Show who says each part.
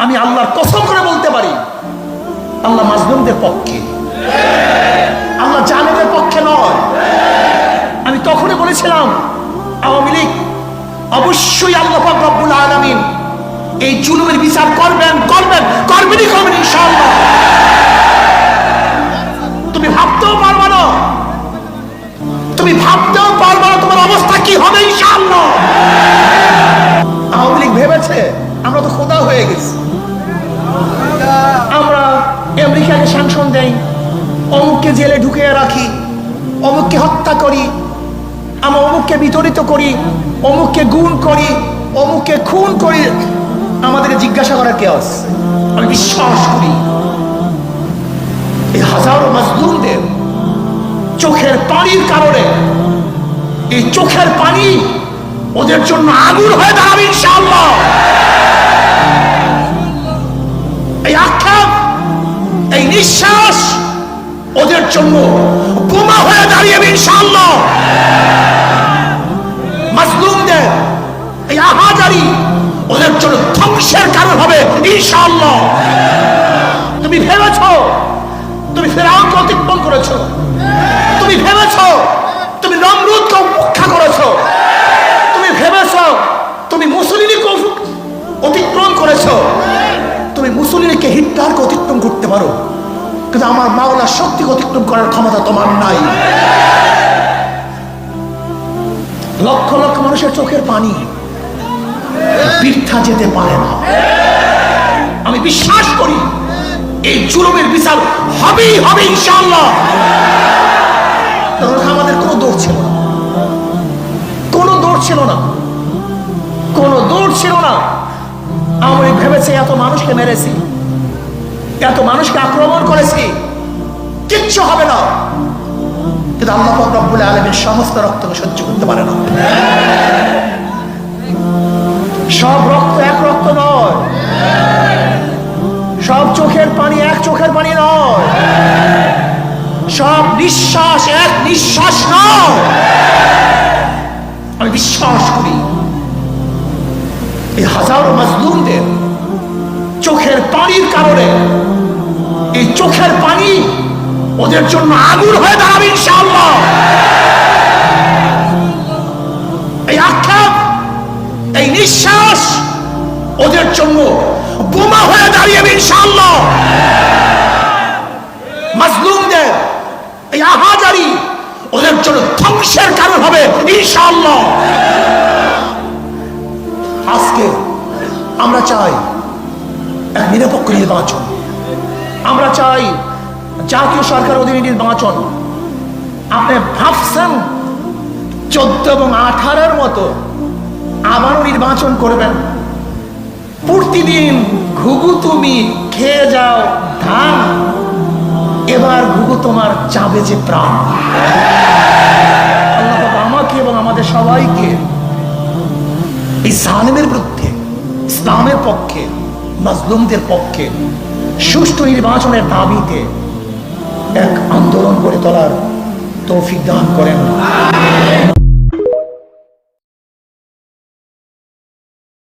Speaker 1: আমি আল্লাহর কসম করে বলতে পারি, আল্লাহ মাজলুমদের পক্ষে, আল্লাহ জালেমের পক্ষে নয়। আমি তখনই বলেছিলাম আওয়ামী লীগ অবশ্যই আল্লাহ পাক রব্বুল আলামিন এই জুলুমের বিচার করবেনই ইনশাআল্লাহ। তুমি ভাবতেও পারবে না, তোমার অবস্থা কি হবে ইনশাআল্লাহ। আওয়ামী লীগ ভেবেছে আমরা তো খোদা হয়ে গেছি, আমরা আমেরিকাকে স্যাংশন দেই, অমুককে জেলে ঢুকিয়ে রাখি, অমুককে হত্যা করি, আমরা অমুককে বিতরিত করি, অমুককে গুণ করি, অমুককে খুন করি। আমাদেরকে জিজ্ঞাসা করার কে আছে? আমি বিশ্বাস করি এই হাজারো মাজলুমদের চোখের পানির কারণে, এই চোখের পানি ওদের জন্য আগুন হয়ে দাঁড়াবে ইনশাআল্লাহ। এই আক্ষেপ, এই নিঃশ্বাস ওদের জন্য বোমা হয়ে দাঁড়িয়ে ইনশাআল্লাহ। মাজলুমদের এই আহাজারি ওদের জন্য ধ্বংসের কারণ হবে ইনশাআল্লাহ। তুমি ভেবেছো তুমি ফেরাউনকে অতিক্রম করেছো, তুমি ভেবেছো তুমি নমরুদকে উপেক্ষা করেছো, তুমি ভেবেছো তুমি মুসলিমকে অতিক্রম করেছো, তুমি মুসলিমকে হিটলারকে অতিক্রম করতে পারো, কিন্তু আমার মাওলার শক্তিকে অতিক্রম করার ক্ষমতা তোমার নাই। লক্ষ লক্ষ মানুষের চোখের পানি বৃথা যেতে পারে না। আমি বিশ্বাস করি এই জুলুমের বিচার হবেই হবে ইনশাআল্লাহ। আমাদের কোনো দৌড় ছিল না, কোনো দৌড় ছিল না। আমরা ভেবেছি এত মানুষকে মেরেছি, এত মানুষকে আক্রমণ করেছি, কিচ্ছু হবে না, কিন্তু আল্লাহ পাক রব্বুল আলামিন সমস্ত রক্তকে সহ্য করতে পারে না। সব রক্ত এক রক্ত নয়, সব চোখের পানি এক চোখের পানি নয়, সব নিঃশ্বাস এক নিঃশ্বাস নয়। আমি বিশ্বাস করি এই হাজারো মাজলুমদের চোখের পানির কারণে, এই চোখের পানি ওদের জন্য আগুন হয়ে দাঁড়াবে ইনশাআল্লাহ। এই আক্ষেপ, এই নিঃশ্বাস ওদের জন্য বোমা হয়ে দাঁড়িয়ে ইনশাআল্লাহ। মাজলুমদের এই আহাজারি ওদের জন্য ধ্বংসের কারণ হবে ইনশাআল্লাহ। আজকে আমরা চাই এক নিরপেক্ষ নির্বাচন, আমরা চাই জাতীয় সরকার অধীনে নির্বাচন। আপনি ভাবছেন 14 এবং 18-র মতো আবারও নির্বাচন করবেন? প্রতিদিন ঘুঘু তুমি খেয়ে যাও ধান, এবার ঘুঘু তোমার যাবে যে প্রাণ। আল্লাহ পাক আমাকে এবং আমাদের সবাইকে এই জালেমের বিরুদ্ধে, ইসলামের পক্ষে, মাজলুমদের পক্ষে সুষ্ঠু নির্বাচনের দাবিতে এক আন্দোলন গড়ে তোলার তৌফিক দান করেন।